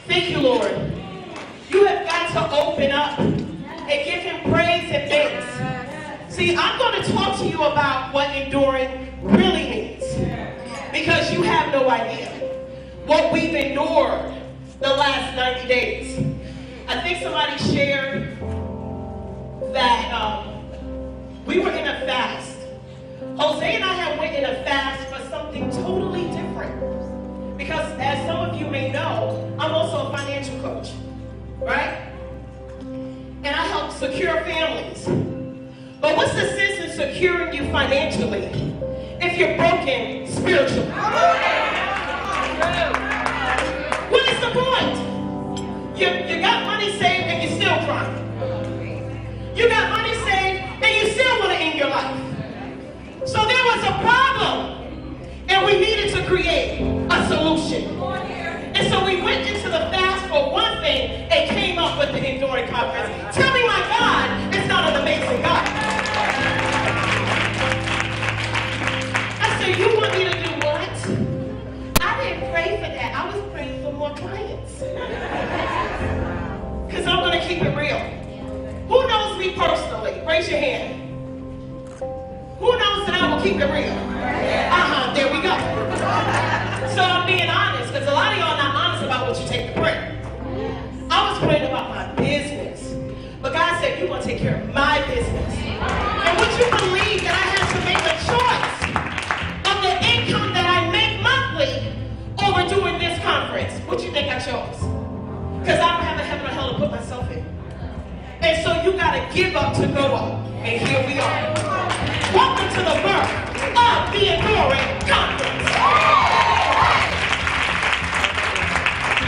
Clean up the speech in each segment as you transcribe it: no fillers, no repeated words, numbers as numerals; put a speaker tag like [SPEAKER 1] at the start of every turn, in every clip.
[SPEAKER 1] Thank you, Lord. You have got to open up and give him praise and thanks. See, I'm going to talk to you about what enduring really means. Because you have no idea what we've endured the last 90 days. I think somebody shared that we were in a fast. Jose and I have went in a fast for something totally different. Because as some of you may know, I'm also a financial coach, right? And I help secure families. But what's the sense in securing you financially if you're broken spiritually? What is the point? You got money saved and you're still crying. You got money saved and you still want to end your life. So there was a problem and we needed to create a solution. And so we went into the fast for one thing and came up with the Enduring Conference. Tell me my God is not an amazing God. I said, you want me to do what? I didn't pray for that. I was praying for more clients. Because I'm going to keep it real. Who knows me personally? Raise your hand. Who knows that I will keep it real? There we go. So I'm being honest, because a lot of y'all are not honest about what you take to prayer. I was praying about my business. But God said, you're going to take care of my business. And would you believe that I had to make a choice of the income that I make monthly over doing this conference? What you think I chose? Because I don't have a heaven or hell to put myself in. And so you got to give up to go up. And here we are. Welcome to the birth of the Enduring Conference.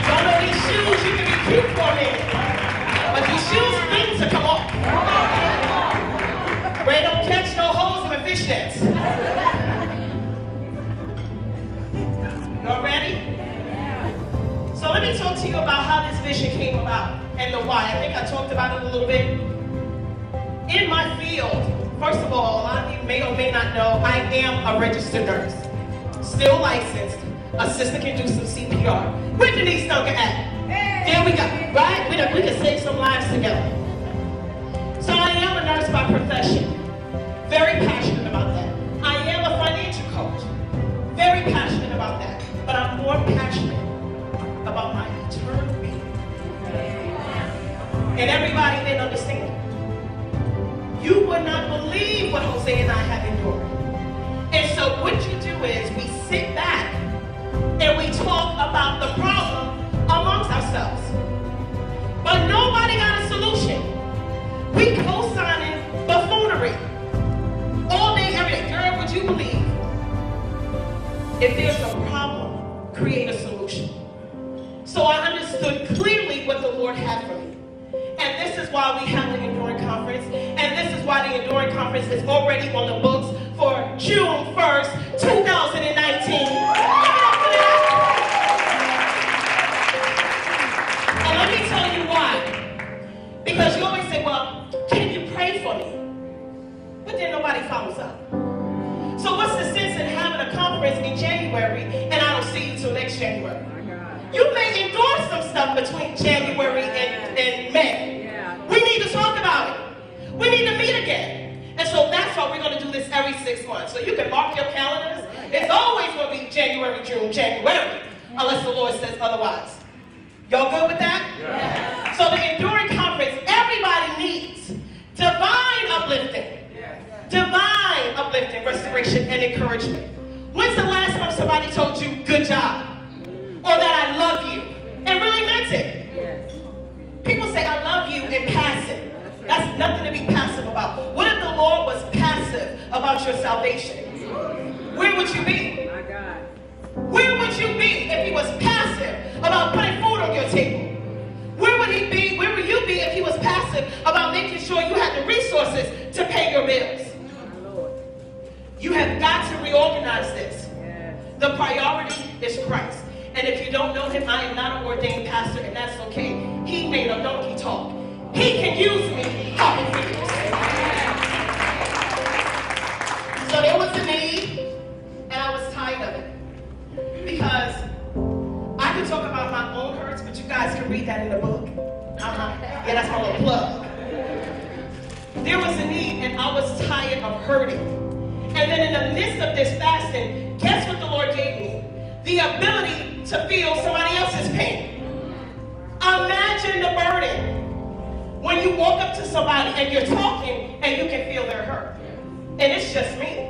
[SPEAKER 1] Don't know these shoes, you can be cute for a minute. But these shoes need to come off. Ray don't catch no holes in the fishnets. Y'all ready? So let me talk to you about how this vision came about and the why. I think I talked about it a little bit. In my field, first of all, a lot of you may or may not know, I am a registered nurse. Still licensed. A sister can do some CPR. Where Denise Duncan at? There we go, right? We can save some lives together. So I am a nurse by profession. Very passionate about that. I am a financial coach. Very passionate about that. But I'm more passionate about my eternal being. And everybody didn't understand. You would not believe what Jose and I have endured. And so what you do is we sit back and we talk about the problem amongst ourselves. But nobody got a solution. We co-signing buffoonery. All day, every day. Girl, would you believe? If there's a problem, create a solution. So I understood clearly what the Lord had for me. And this is why we have the Enduring Conference. And this is why the Enduring Conference is already on the books for June 1st, 2019. And let me tell you why. Because you always say, well, can you pray for me? But then nobody follows up. So what's the sense in having a conference in January and I don't see you till next January? You may endorse some stuff between January and May. We need to talk about it. We need to meet again. And so that's why we're going to do this every 6 months. So you can mark your calendars. It's always going to be January, June, January, unless the Lord says otherwise. Y'all good with that? Yeah. So the Enduring Conference, everybody needs divine uplifting. Divine uplifting, restoration, and encouragement. When's the last time somebody told you, good job? Or that I love you, and really meant it? Yes. People say I love you and passive. That's nothing to be passive about. What if the Lord was passive about your salvation? Where would you be? My God. Where would you be if he was passive about putting food on your table? Where would he be? Where would you be if he was passive about making sure you had the resources to pay your bills? You have got to reorganize this. Yes. The priority is Christ. And if you don't know him, I am not an ordained pastor, and that's okay. He made a donkey talk. He can use me. Hallelujah. So there was a need, and I was tired of it. Because I can talk about my own hurts, but you guys can read that in the book. Yeah, that's my little plug. There was a need, and I was tired of hurting. And then in the midst of this fasting, guess what the Lord gave me? The ability to feel somebody else's pain. Imagine the burden when you walk up to somebody and you're talking and you can feel their hurt. And it's just me.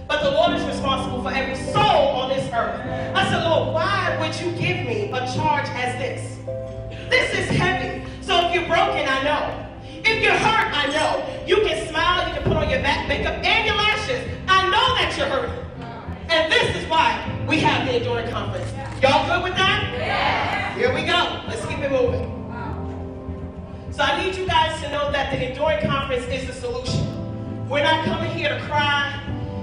[SPEAKER 1] But the Lord is responsible for every soul on this earth. I said, Lord, why would you give me a charge as this? This is heavy. So if you're broken, I know. If you're hurt, I know. You can smile, you can put on your back makeup and your lashes. I know that you're hurting. And this is why we have the Enduring Conference. Y'all good with that? Yeah. Here we go. Let's keep it moving. So I need you guys to know that the Enduring Conference is the solution. We're not coming here to cry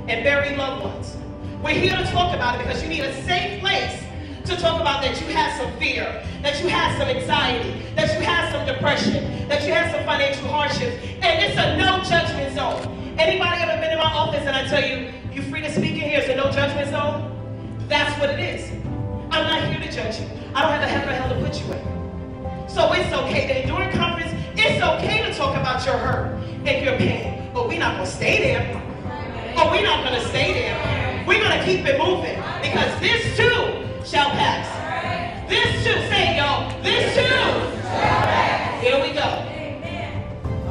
[SPEAKER 1] and bury loved ones. We're here to talk about it because you need a safe place to talk about that you have some fear, that you have some anxiety, that you have some depression, that you have some financial hardships, and it's a no judgment zone. Anybody ever been in my office and I tell you, you're free to speak in here, it's a no judgment zone? That's what it is. I'm not here to judge you. I don't have the heaven or hell to put you in. So it's okay. The Enduring Conference, it's okay to talk about your hurt and your pain, but we're not going to stay there. Oh, we're not going to stay there. We're going to keep it moving because this too shall pass. This too, say it, y'all. This too shall pass. Here we go.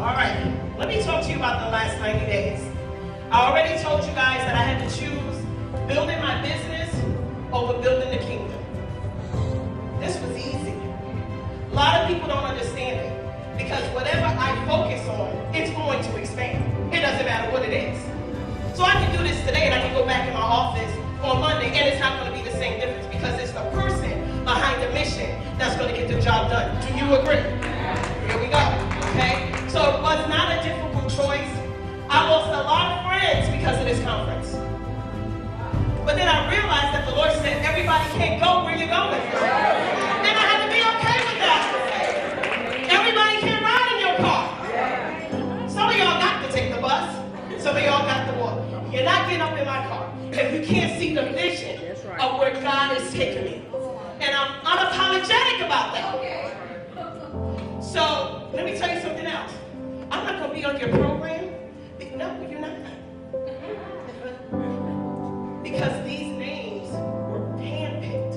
[SPEAKER 1] All right. Let me talk to you about the last 90 days. I already told you guys that I had to choose building my business over building the kingdom. This was easy. A lot of people don't understand it because whatever I focus on, it's going to expand. It doesn't matter what it is. So I can do this today and I can go back in my office on Monday and it's not going to be the same difference because it's the person behind the mission that's going to get the job done. Do you agree? Here we go. Okay? So it was not a difficult choice. I lost a lot of friends because of this conference. But then I realized that the Lord said everybody can't go where you're going. And I had to be okay with that. Everybody can't ride in your car. Some of y'all got to take the bus. Some of y'all got to walk. You're not getting up in my car if you can't see the vision of where God is taking me. And I'm unapologetic about that. So, let me tell you something else. I'm not going to be on your program. No, you're not. Because these names were handpicked.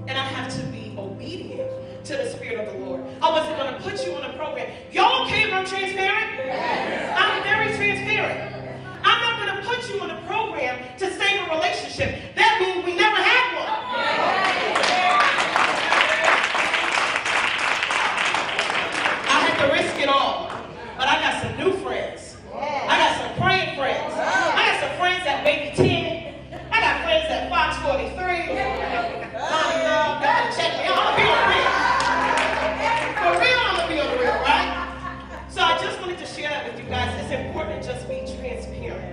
[SPEAKER 1] And I have to be obedient to the Spirit of the Lord. I wasn't going to put you on a program. Y'all okay if I'm transparent? Yes. I'm very transparent. I'm not going to put you on a program to save a relationship. That means we never had one. I had to risk it all. But I got some new friends. I got some praying friends. I got some friends at Baby 10. I got friends at Fox 43. Mommy, y'all gotta check me out. I'm gonna be on the real. For real, I'm gonna be on the real, right? So I just wanted to share that with you guys. It's important to just be transparent.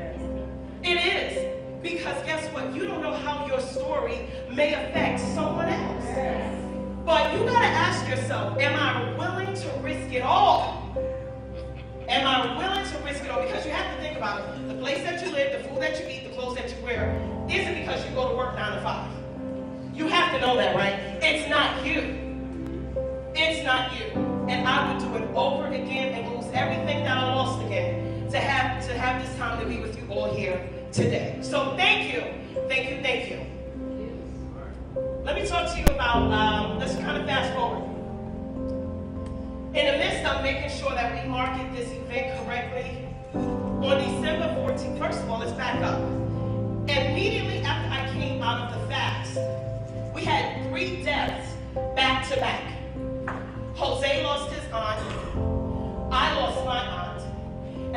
[SPEAKER 1] It is. Because guess what? You don't know how your story may affect someone else. But you gotta ask yourself, am I willing to risk it all? Am I willing to risk it all? Because you have to think about it. The place that you live, the food that you eat, the clothes that you wear, isn't because you go to work 9 to 5. You have to know that, right? It's not you. It's not you. And I would do it over again and lose everything that I lost again to have this time to be with you all here today. So thank you. Thank you, thank you. Let me talk to you about, let's kind of fast forward. In the midst of making sure that we market this event correctly, on December 14th, first of all, let's back up. Immediately after I came out of the fast, we had 3 deaths back to back. Jose lost his aunt, I lost my aunt,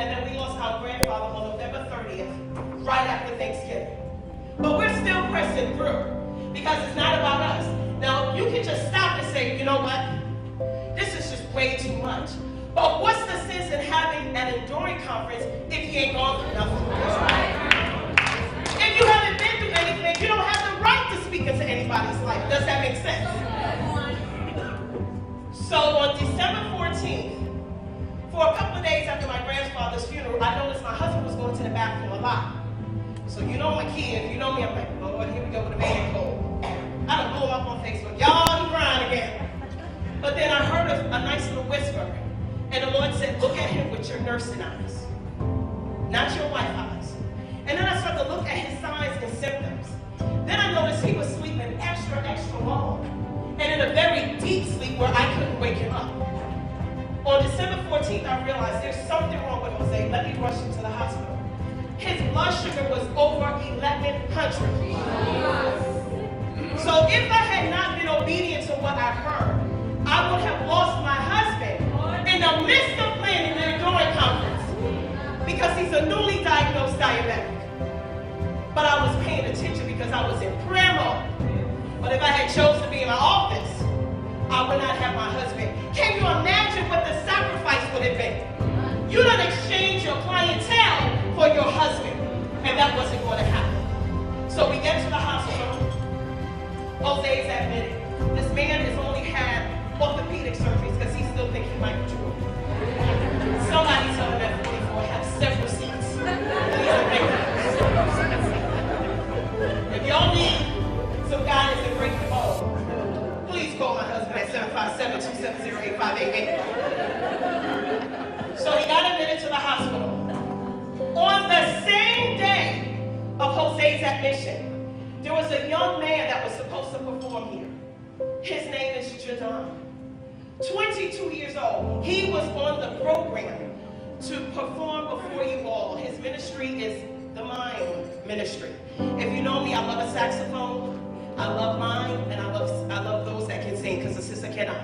[SPEAKER 1] and then we lost our grandfather on November 30th, right after Thanksgiving. But we're still pressing through because it's not about us. Now, you can just stop and say, you know what? This is just way too much. But what's the sense in having an Enduring Conference if you ain't gone through nothing? If you haven't been through anything, you don't have the right to speak into anybody's life. Does that make sense? So on December 14th, for a couple of days after my grandfather's funeral, I noticed my husband was going to the bathroom a lot. So you know my kid, you know me, I'm like, Lord, here we go with a man cold. I don't blow him up on Facebook. Y'all a nice little whisper. And the Lord said, look at him with your nursing eyes, not your wife eyes. And then I started to look at his signs and symptoms. Then I noticed he was sleeping extra long. And in a very deep sleep where I couldn't wake him up. On December 14th, I realized there's something wrong with Jose. Let me rush him to the hospital. His blood sugar was over 1100. So if I had not been obedient to what I heard, I would have lost my husband in the midst of planning the Inaugural conference because he's a newly diagnosed diabetic. But I was paying attention because I was in prayer mode. But if I had chosen to be in my office, I would not have my husband. Can you imagine what the sacrifice would have been? You don't exchange your clientele for your husband. And that wasn't going to happen. So we get to the hospital. Jose is admitted. This man has only had orthopedic surgeries because he still thinks he might be true. Somebody tell him at 44 have several seats. If y'all need some guidance and break the bone, please call my husband at 757-270-8588. So he got admitted to the hospital. On the same day of Jose's admission, there was a young man that was supposed to perform here. His name is Jadon. 22 years old. He was on the program to perform before you all. His ministry is the Mime Ministry. If you know me, I love a saxophone. I love mime, and I love those that can sing, because the sister cannot.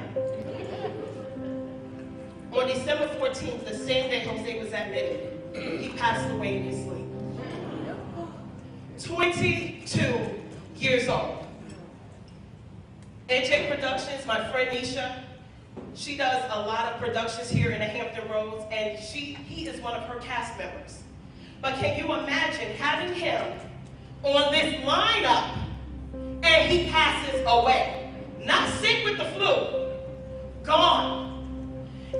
[SPEAKER 1] On December 14th, the same day Jose was admitted, he passed away in his sleep. 22 years old. NJ Productions, my friend Nisha, she does a lot of productions here in the Hampton Roads, and he is one of her cast members. But can you imagine having him on this lineup and he passes away? Not sick with the flu, gone.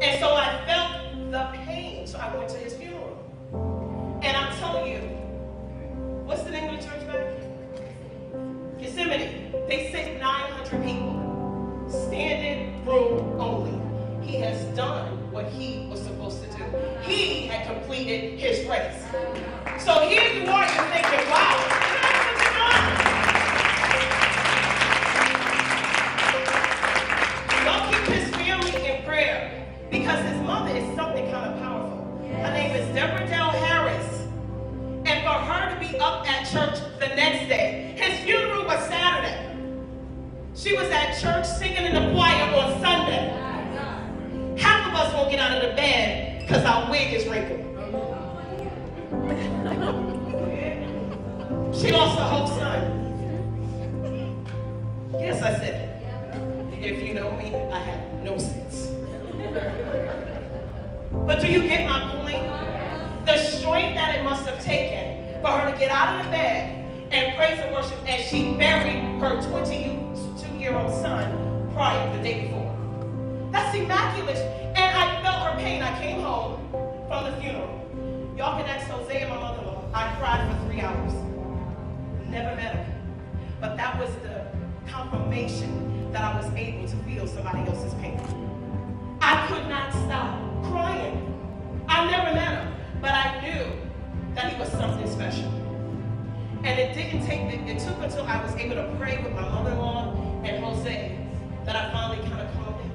[SPEAKER 1] And so I felt the pain, so I went to his funeral. And I'm telling you, what's the name of the church back? Gethsemane. They sit 900 people, standing room only. He has done what he was supposed to do. He had completed his race. So here you are, you're thinking, wow, that's what you're doing. Y'all keep his family in prayer because his mother is something kind of powerful. Her name is Deborah Dell Harris. And for her to be up at church the next day, his funeral was Saturday. She was at church singing in the choir on Sunday. Half of us won't get out of the bed because our wig is wrinkled. She lost her whole son. Yes, I said it. If you know me, I have no sense. But do you get my point? The strength that it must have taken for her to get out of the bed and praise and worship as she buried her 22-year-old son prior the day before. That's immaculate. And I felt her pain. I came home from the funeral. Y'all can ask Jose and my mother-in-law. I cried for 3 hours. Never met her. But that was the confirmation that I was able to feel somebody else's pain. I could not stop crying. I never met him, but I knew that he was something special. And it took until I was able to pray with my mother-in-law and Jose that I finally kind of calmed down.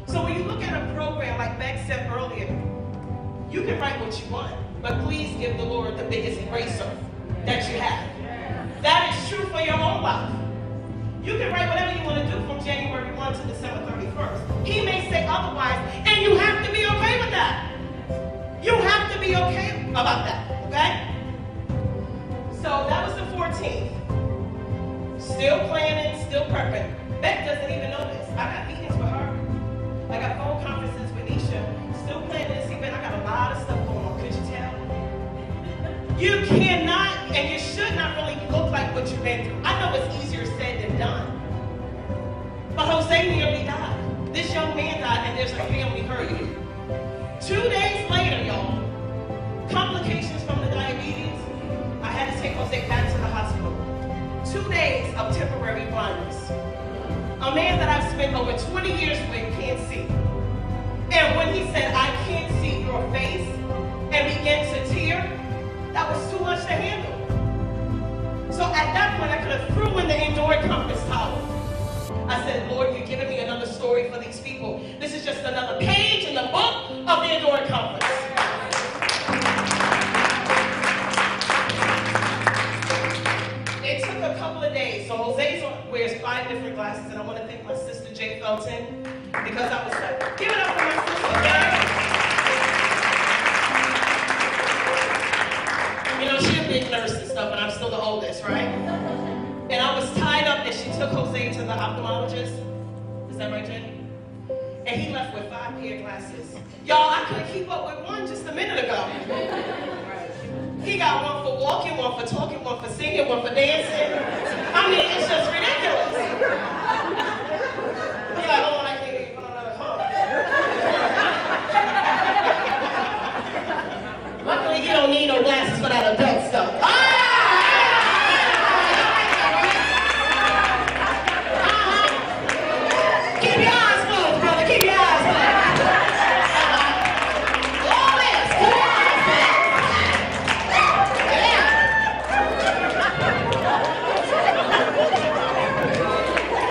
[SPEAKER 1] So when you look at a program like Beck said earlier, you can write what you want, but please give the Lord the biggest eraser that you have. That is true for your own life. You can write whatever you want to do from January 1 to December 31st. He may say otherwise, and you have to be okay with that. You have to be okay about that, okay? So that was the 14th. Still planning, still prepping. Beck doesn't even know this. I got meetings with her. I got phone conferences with Nisha. Still planning this event. I got a lot of stuff going on. Could you tell? You cannot and you should not really look like what you've been through. I know it's easier said than done. But Jose nearly died. This young man died and there's a family hurting. 2 days later, y'all, complications from the diabetes, I had to take Jose back to the hospital. 2 days of temporary blindness. A man that I've spent over 20 years with can't see. And when he said, I can't see your face, and began to tear, that was too much to handle. So at that point, I could have threw in the Inaugural conference towel. I said, Lord, you're giving me another story for these people. This is just another page in the book of the Inaugural conference. It took a couple of days. So Jose wears 5 different glasses, and I want to thank my sister, Jay Felton, because I was like, give it up for my sister, okay? You know, she's a big nurse and stuff, and I'm still the oldest, right? And I was tied up, and she took Jose to the ophthalmologist. Is that right, Jenny? And he left with 5 pair of glasses. Y'all, I couldn't keep up with one just a minute ago. He got one for walking, one for talking, one for singing, one for dancing. I mean, it's just ridiculous. He's like, oh, I can't even put another car. Luckily, you don't need no glasses for that adult stuff. Keep your eyes closed, brother. Keep your eyes closed. All this. Keep your eyes closed. Yeah.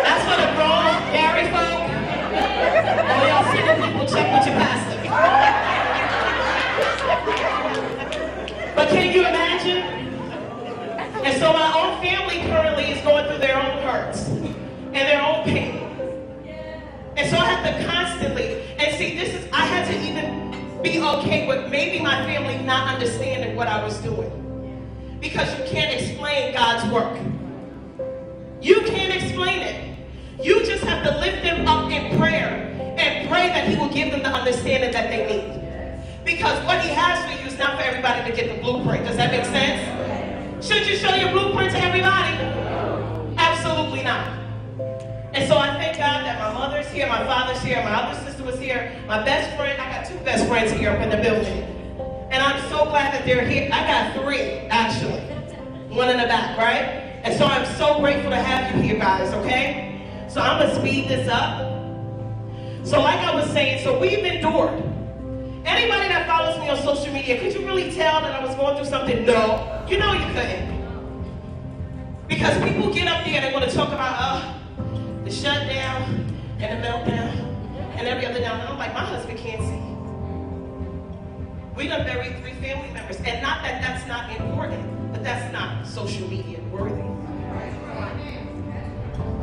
[SPEAKER 1] That's for the grown, married folk. All y'all single people, check with your pastor. But can you imagine? And so my own family currently is going through their own hurts and their own pain. And so I have to constantly, and see, I had to even be okay with maybe my family not understanding what I was doing. Because you can't explain God's work. You can't explain it. You just have to lift them up in prayer and pray that He will give them the understanding that they need. Because what He has for you is not for everybody to get the blueprint. Does that make sense? Should you show your blueprint to everybody? Absolutely not. And so I thank God that my mother's here, my father's here, my other sister was here, my best friend, I got 2 best friends here up in the building. And I'm so glad that they're here. I got 3, actually. One in the back, right? And so I'm so grateful to have you here, guys, okay? So I'm going to speed this up. So like I was saying, so we've endured. Anybody that follows me on social media, could you really tell that I was going through something? No. You know you couldn't. Because people get up there and they want to talk about, the shutdown and the meltdown and every other down. And I'm like, my husband can't see. We done buried 3 family members. And not that that's not important, but that's not social media worthy.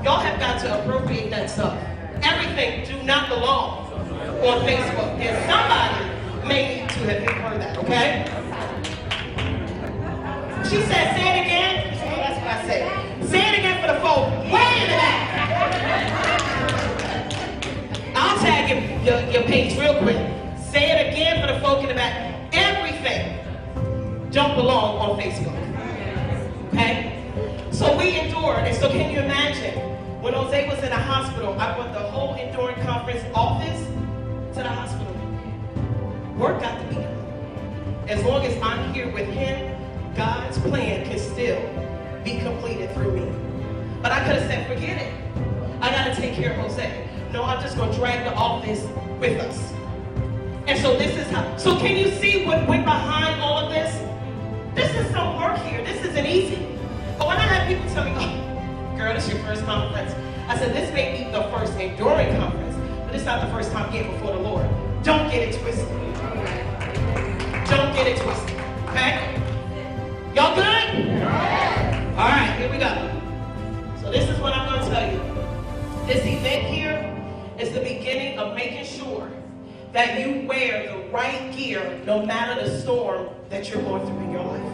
[SPEAKER 1] Y'all have got to appropriate that stuff. Everything do not belong on Facebook. And somebody may need to have heard that, okay? She said, say it again. Oh, that's what I said. Say it again for the folk way in the back. I'll tag your page real quick. Say it again for the folk in the back. Everything don't belong on Facebook. Okay? So we endured. And so can you imagine? When Jose was in the hospital, I brought the whole Enduring Conference office to the hospital. Work got to be done. As long as I'm here with him, God's plan can still be completed through me. But I could have said, forget it. I got to take care of Jose. No, I'm just going to drag the office with us. And so this is how. So can you see what went behind all of this? This is some work here. This isn't easy. But when I have people tell me, oh, girl, this is your first conference. I said, this may be the first Enduring conference, but it's not the first time getting before the Lord. Don't get it twisted. Don't get it twisted. Okay? Y'all good? All right, here we go. So this is what I'm going to tell you. This event here is the beginning of making sure that you wear the right gear no matter the storm that you're going through in your life.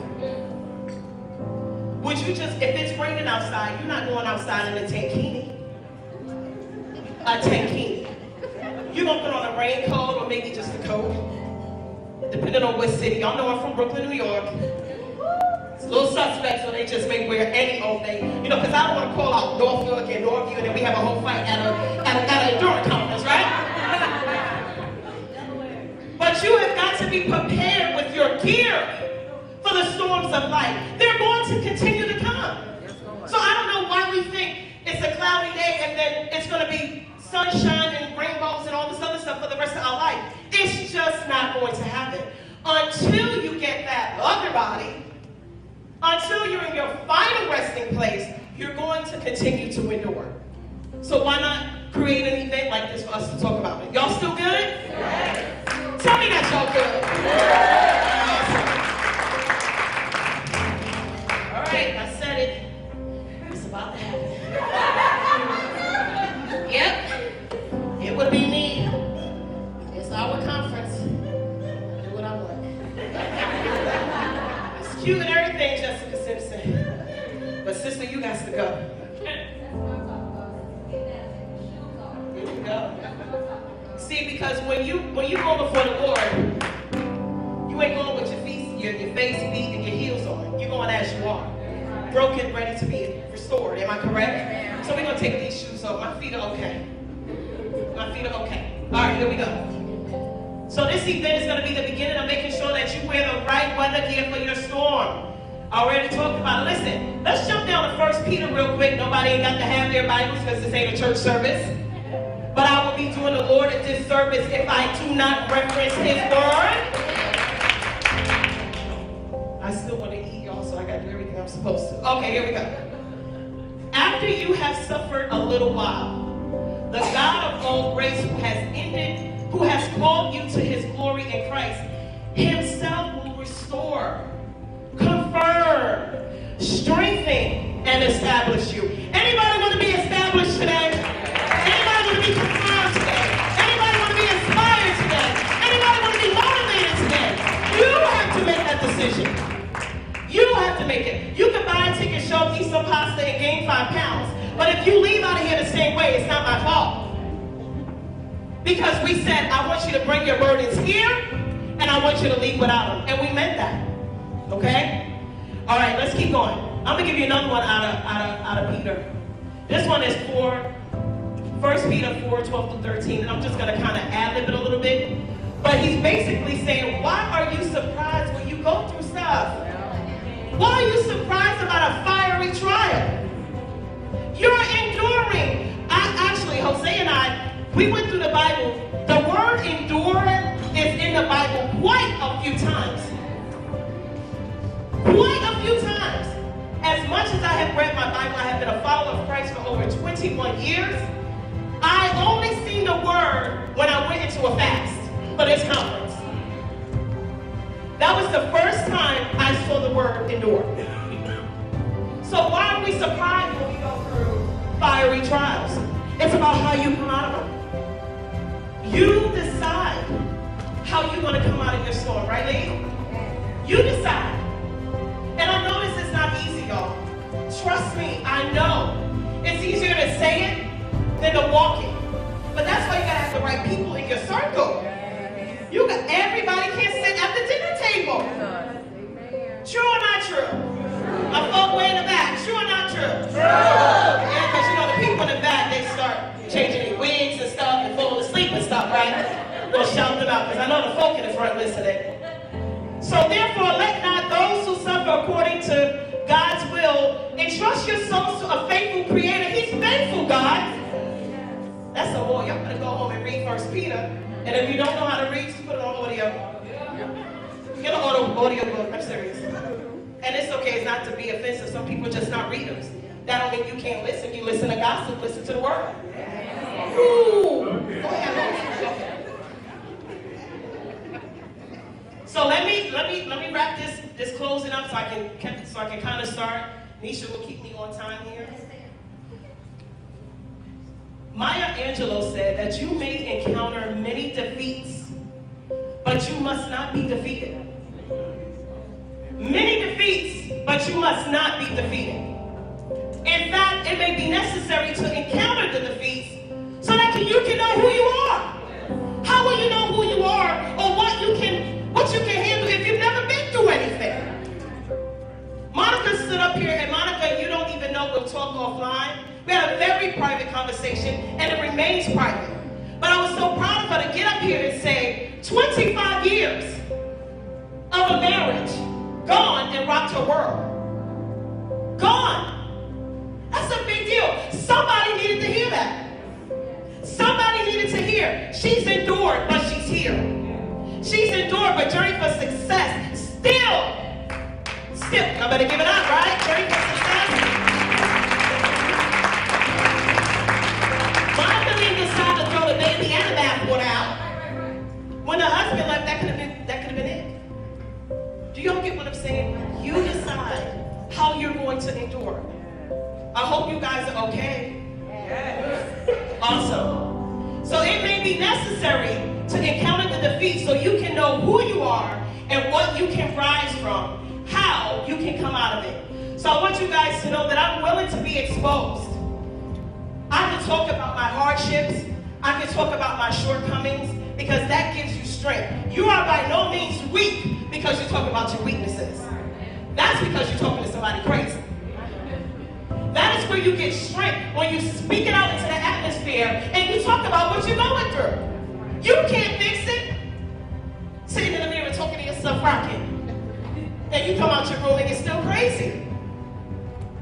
[SPEAKER 1] Would you just, if it's raining outside, you're not going outside in a tankini. A tankini. You're going to put on a raincoat or maybe just a coat, depending on what city. Y'all know I'm from Brooklyn, New York. It's a little suspect, so they just may wear any old thing. You know, because I don't want to call out Norfolk and Northview and then we have a whole fight at an Enduring conference, right? But you have got to be prepared with your gear for the storms of life. They're going to continue to come. So I don't know why we think it's a cloudy day and then it's sunshine and rainbows and all this other stuff for the rest of our life. It's just not going to happen. Until you get that other body, until you're in your final resting place, you're going to continue to endure. So why not create an event like this for us to talk about it? Y'all still good? Yes. Tell me that y'all good. Yes. All right, I said it. It's about to happen. Yep, it would be me. It's our conference. I do what I want. It's cute and everything, Jessica Simpson. But sister, you got to go. Here we go. See, because when you go before the Lord, you ain't going with your face beat and your heels on. You're going as you are. Broken, ready to be restored. Am I correct? So we're going to take these shoes off. My feet are okay. My feet are okay. All right, here we go. So this event is going to be the beginning of making sure that you wear the right weather gear for your storm. I already talked about it. Listen, let's jump down to 1 Peter real quick. Nobody ain't got to have their Bibles because this ain't a church service. But I will be doing the Lord a disservice if I do not reference His word. I still want to eat, y'all, so I got to do everything I'm supposed to. Okay, here we go. After you have suffered a little while, the God of all grace who has called you to His glory in Christ, Himself will restore, confirm, strengthen, and establish you. Anybody want to be established today? Anybody want to be confirmed today? Anybody want to be inspired today? Anybody want to be motivated today? You have to make that decision. You have to make it. You can buy a ticket, show up, eat some pasta, and gain 5 pounds. But if you leave out of here the same way, it's not my fault. Because we said, I want you to bring your burdens here, and I want you to leave without them. And we meant that. Okay? All right, let's keep going. I'm going to give you another one out of Peter. This one is 1 Peter 4, 12 to 13. And I'm just going to kind of ad-lib it a little bit. But he's basically saying, why are you surprised when you go through stuff? Why are you surprised about a fiery trial? You're enduring. Jose and I, we went through the Bible. The word endure is in the Bible quite a few times. Quite a few times. As much as I have read my Bible, I have been a follower of Christ for over 21 years. I only seen the word when I went into a fast for this conference. That was the first time I saw the word endure. So why are we surprised when we go through fiery trials? It's about how you come out of them. You decide how you're going to come out of your storm, right, Lee? You decide. And I know this is not easy, y'all. Trust me, I know. It's easier to say it than to walk it. But that's why you got to have the right people in your circle. Everybody can't sit at the dinner table. True or not true? My folk way in the back. True or not true? True. Yeah, because you know the people in the back, they start changing their wigs and stuff and falling asleep and stuff, right? We'll shout them out because I know the folk in the front listening. So therefore, let not those who suffer according to God's will entrust your souls to a faithful Creator. He's faithful, God. That's a war. Y'all better go home and read 1 Peter. And if you don't know how to read, just put it on audio. Get an audio book. I'm serious. And it's okay. It's not to be offensive. Some people are just not readers. That don't mean you can't listen. You listen to gospel. Listen to the word. Ooh. Go ahead. So let me wrap this closing up so I can kind of start. Nisha will keep me on time here. Maya Angelou said that you may encounter many defeats, but you must not be defeated. Many defeats, but you must not be defeated. In fact, it may be necessary to encounter the defeats so that you can know who you are. How will you know who you are or what you can handle if you've never been through anything? Monica stood up here, and Monica, you don't even know, we'll talk offline. We had a very private conversation, and it remains private. But I was so proud of her to get up here and say, 25 years of a marriage gone and rocked her world. Gone. That's a big deal. Somebody needed to hear that. Somebody here. She's endured, but she's here. She's endured, but journey for success. Still, I better give it up, right? Journey for success. My husband decided to throw the baby and the bathwater out. When the husband left, that could have been it. Do y'all get what I'm saying? You decide how you're going to endure. I hope you guys are okay. Awesome. So it may be necessary to encounter the defeat so you can know who you are and what you can rise from, how you can come out of it. So I want you guys to know that I'm willing to be exposed. I can talk about my hardships. I can talk about my shortcomings because that gives you strength. You are by no means weak because you talk about your weaknesses. That's because you're talking to somebody crazy. That is where you get strength, when you speak it out into the atmosphere and you talk about what you're going through. You can't fix it. Sitting in the mirror talking to yourself rocking. And you come out your room and you're still crazy.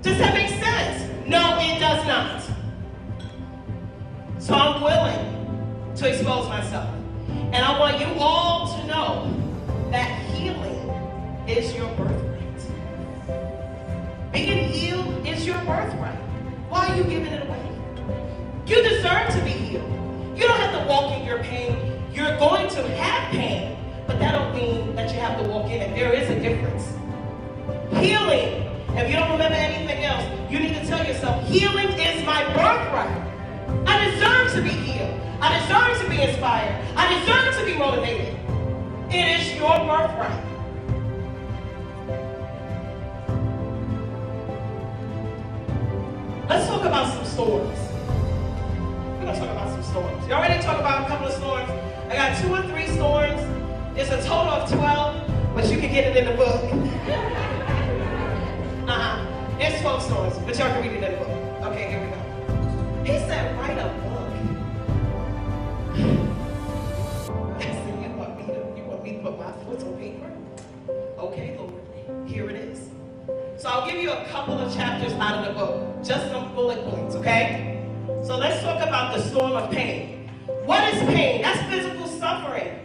[SPEAKER 1] Does that make sense? No, it does not. So I'm willing to expose myself. And I want you all to know that healing is your birthright. Being healed is your birthright. Why are you giving it away? You deserve to be healed. You don't have to walk in your pain. You're going to have pain, but that don't mean that you have to walk in it. There is a difference. Healing, if you don't remember anything else, you need to tell yourself, healing is my birthright. I deserve to be healed. I deserve to be inspired. I deserve to be motivated. It is your birthright. Let's talk about some storms. We're going to talk about some storms. Y'all ready to talk about a couple of storms? I got 2 or 3 storms. It's a total of 12, but you can get it in the book. It's 12 storms, but y'all can read it in the book. Okay, here we go. He said, write a book. I said, you want me to put my foot on paper? Okay, Lord, here it is. So I'll give you a couple of chapters out of the book, just some bullet points, okay? So let's talk about the storm of pain. What is pain? That's physical suffering.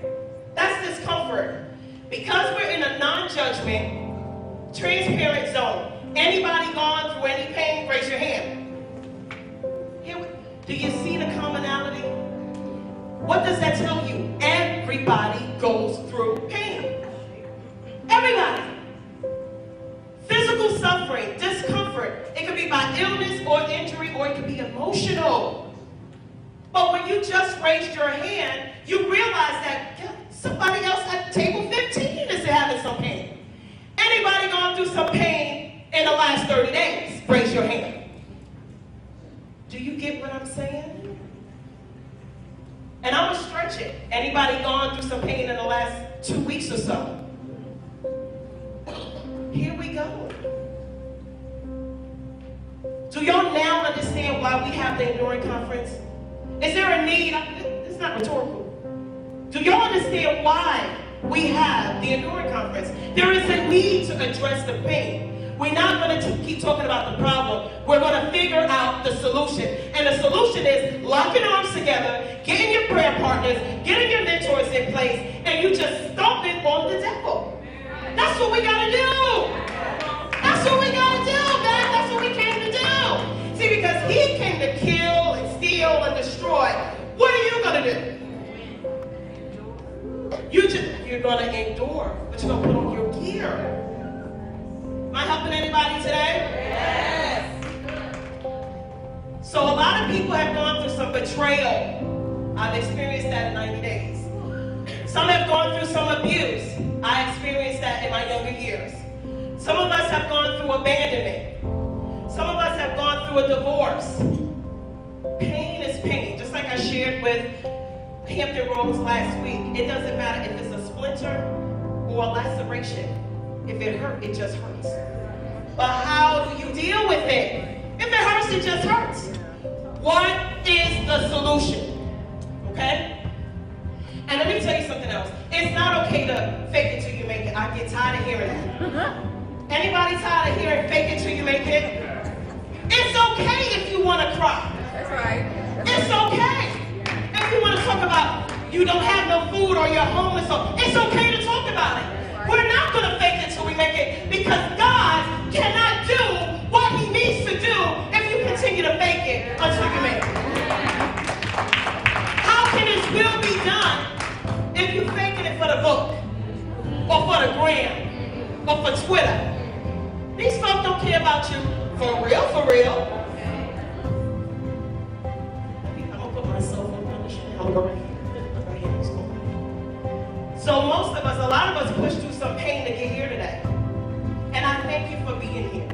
[SPEAKER 1] That's discomfort. Because we're in a non-judgment, transparent zone. Anybody gone through any pain? Raise your hand. Do you see the commonality? What does that tell you? Everybody goes through pain. Everybody. Physical suffering, discomfort. It could be by illness or injury, or it could be emotional. But when you just raised your hand, you realize that somebody else at table 15 is having some pain. Anybody gone through some pain in the last 30 days? Raise your hand. Do you get what I'm saying? And I'm going to stretch it. Anybody gone through some pain in the last 2 weeks or so? Here we go. Do y'all now understand why we have the Enduring Conference? Is there a need? It's not rhetorical. Do y'all understand why we have the Enduring Conference? There is a need to address the pain. We're not going to keep talking about the problem. We're going to figure out the solution. And the solution is locking arms together, getting your prayer partners, getting your mentors in place, and you just stomping on the devil. That's what we got to do. That's what we got to do, man. That's what we came to do. See, because he came to kill and steal and destroy. What are you going to do? You're going to endure, but you're going to put on your gear. Am I helping anybody today? Yes. So a lot of people have gone through some betrayal. I've experienced that in 90 days. Some have gone through some abuse. I experienced that in my younger years. Some of us have gone through abandonment. Some of us have gone through a divorce. Pain is pain. Just like I shared with Hampton Roads last week, it doesn't matter if it's a splinter or a laceration. If it hurts, it just hurts. But how do you deal with it? If it hurts, it just hurts. What is the solution? Okay? And let me tell you something else. It's not okay to fake it till you make it. I get tired of hearing that. Anybody tired of hearing fake it till you make it? It's okay if you want to cry.
[SPEAKER 2] That's right.
[SPEAKER 1] It's okay if you want to talk about about you don't have no food or you're homeless, so it's okay to talk about it. We're not going to fake it till we make it, because God cannot do what he needs to do if you continue to fake it until you make it. How can his will be done if you're faking it for the book or for the gram or for Twitter? These folks don't care about you for real, for real. I'm going to put myself on punishment. I'm going right here. So most of us, a lot of us push through some pain to get here today. And I thank you for being here.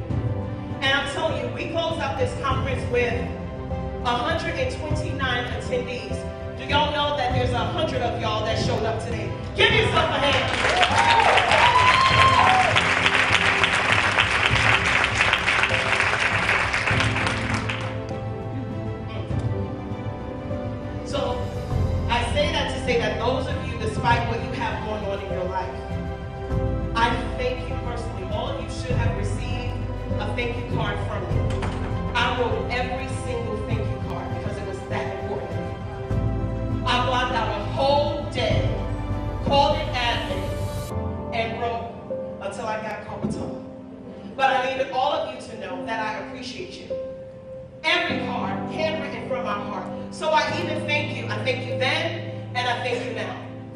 [SPEAKER 1] And I'm telling you, we close out this conference with 129 attendees. Do y'all know that there's 100 of y'all that showed up today? Give yourself a hand. So I say that to say that those of you, despite what you have going on in your life, I thank you personally. All of you should have received a thank you card from me. I wrote every single thank you card because it was that important. I blocked out a whole day, called it admin, and wrote until I got carpal tunnel. But I needed all of you to know that I appreciate you. Every card, handwritten from my heart. So I even thank you. I thank you then, and I thank you now.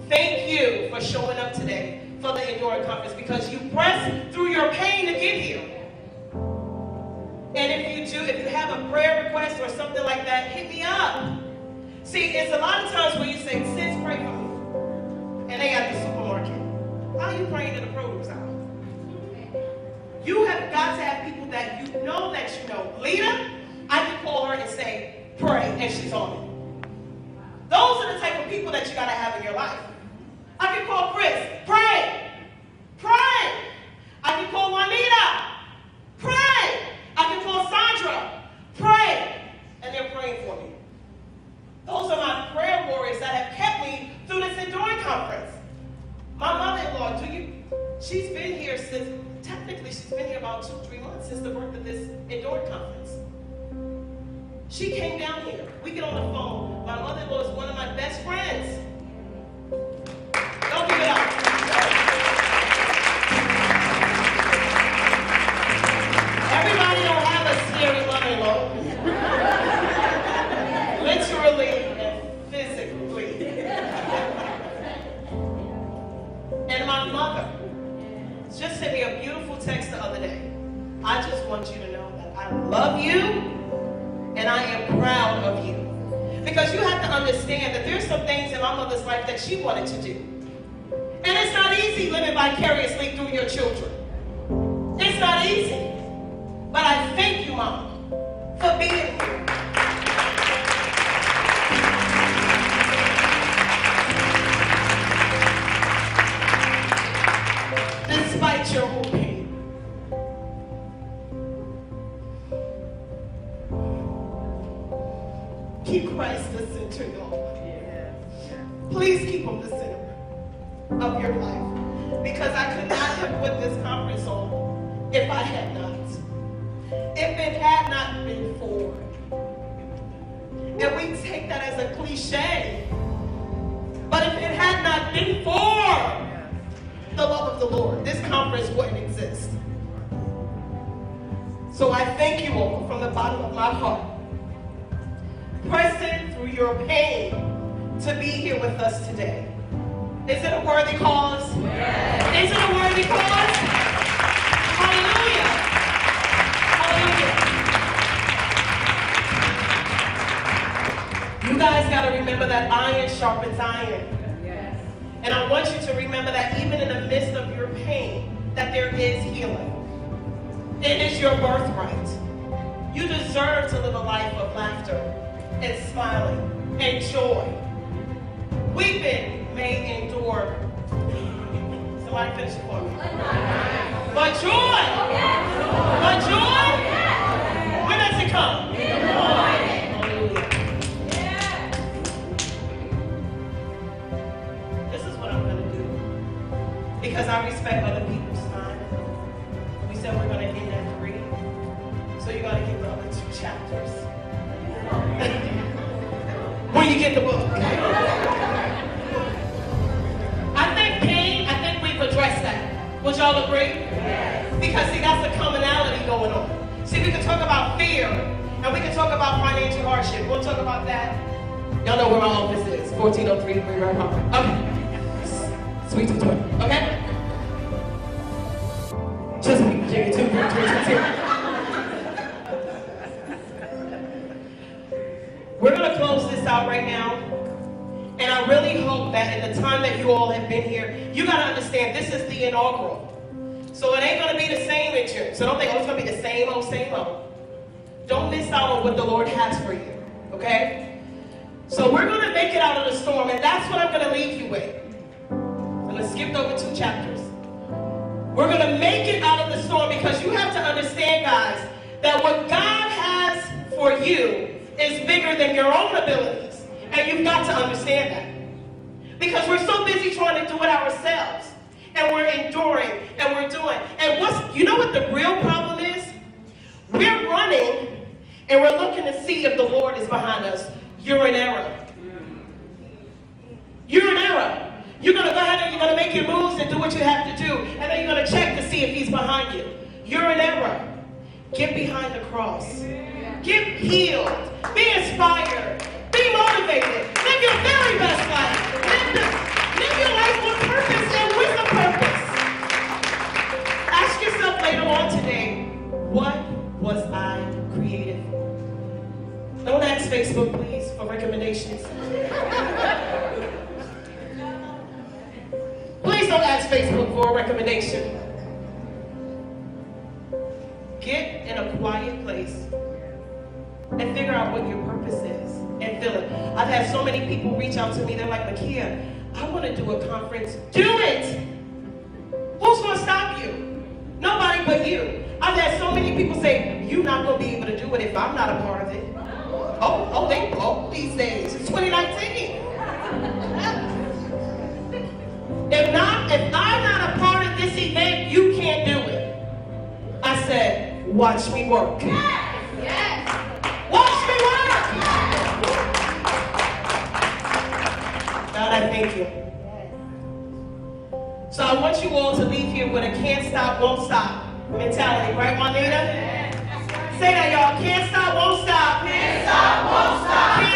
[SPEAKER 1] Thank you for showing up today for the Inaugural conference, because you pressed through your pain to get here. And if you have a prayer request or something like that, hit me up. See, it's a lot of times where you say, sis, pray for me. And they at the supermarket. How are you praying to the produce aisle? You have got to have people that you know. Lita, I can call her and say, pray, and she's on it. Those are the type of people that you got to have in your life. I can call Chris, pray. Pray. I can call Juanita, pray. I can call Sandra, pray. And they're praying for me. Those are my prayer warriors that have kept me through this Inaugural conference. My mother-in-law, she's been here technically she's been here about 2-3 months since the birth of this Inaugural conference. She came down here. We get on the phone. My mother-in-law is one of my best friends. Don't give it up. Everybody don't have a scary mother-in-law. Literally and physically. And my mother just sent me a beautiful text the other day. I just want you to know that I love you and I am proud of you. Because you have to understand that there's some things in my mother's life that she wanted to do. And it's not easy living vicariously through your children. It's not easy. But I thank you, Mom, for being here. Despite your own pain. Keep Christ the center, y'all. Please keep him the center of your life. Because I could not have put this conference on if I had not. If it had not been for. And we take that as a cliche. But if it had not been for the love of the Lord, this conference wouldn't exist. So I thank you all from the bottom of my heart. Pressing through your pain to be here with us today. Is it a worthy cause? Yes. Is it a worthy cause? Hallelujah. Hallelujah. You guys got to remember that iron sharpens iron. Yes. And I want you to remember that even in the midst of your pain, that there is healing. It is your birthright. You deserve to live a life of laughter and smiling and joy. Weeping may endure. Somebody finish it for me. But joy. But joy. When does it come? In the morning. Hallelujah. This is what I'm going to do. Because I respect other people's time. We said we're going to end at 3. So you got to get the other 2 chapters. When you get the book. y'all agree? Because see, that's the commonality going on. See, we can talk about fear, and we can talk about financial hardship. We'll talk about that. Y'all know where my office is, 1403 Green River Park. Okay. Sweet to talk. Okay? Just me, Jiggy, 2, 3, 3, 2. We're going to close this out right now. And I really hope that in the time that you all have been here, you got to understand this is the inaugural. So it ain't going to be the same in church. So don't think, oh, it's going to be the same old, same old. Don't miss out on what the Lord has for you. Okay? So we're going to make it out of the storm. And that's what I'm going to leave you with. I'm going to skip over 2 chapters. We're going to make it out of the storm because you have to understand, guys, that what God has for you is bigger than your own abilities. And you've got to understand that. Because we're so busy trying to do it ourselves. And we're enduring and we're doing. And you know what the real problem is? We're running and we're looking to see if the Lord is behind us. You're in error. You're in error. You're going to go ahead and you're going to make your moves and do what you have to do. And then you're going to check to see if he's behind you. You're in error. Get behind the cross. Get healed. Be inspired. Be motivated. Live your very best life. Live your life with purpose and with a purpose. Ask yourself later on today, what was I created for? Don't ask Facebook, please, for recommendations. Please don't ask Facebook for a recommendation. Get in a quiet place and figure out what your purpose is and feel it. I've had so many people reach out to me. They're like, Mikia, I want to do a conference. Do it! Who's going to stop you? Nobody but you. I've had so many people say, you're not going to be able to do it if I'm not a part of it. They these days. It's 2019. If I'm not a part of this event, you can't do it. I said, watch me work. Yes. Watch me work. God, I thank you. So I want you all to leave here with a can't stop, won't stop mentality. Right, Juanita? Say that, y'all. Can't stop, won't stop. Can't stop, won't stop.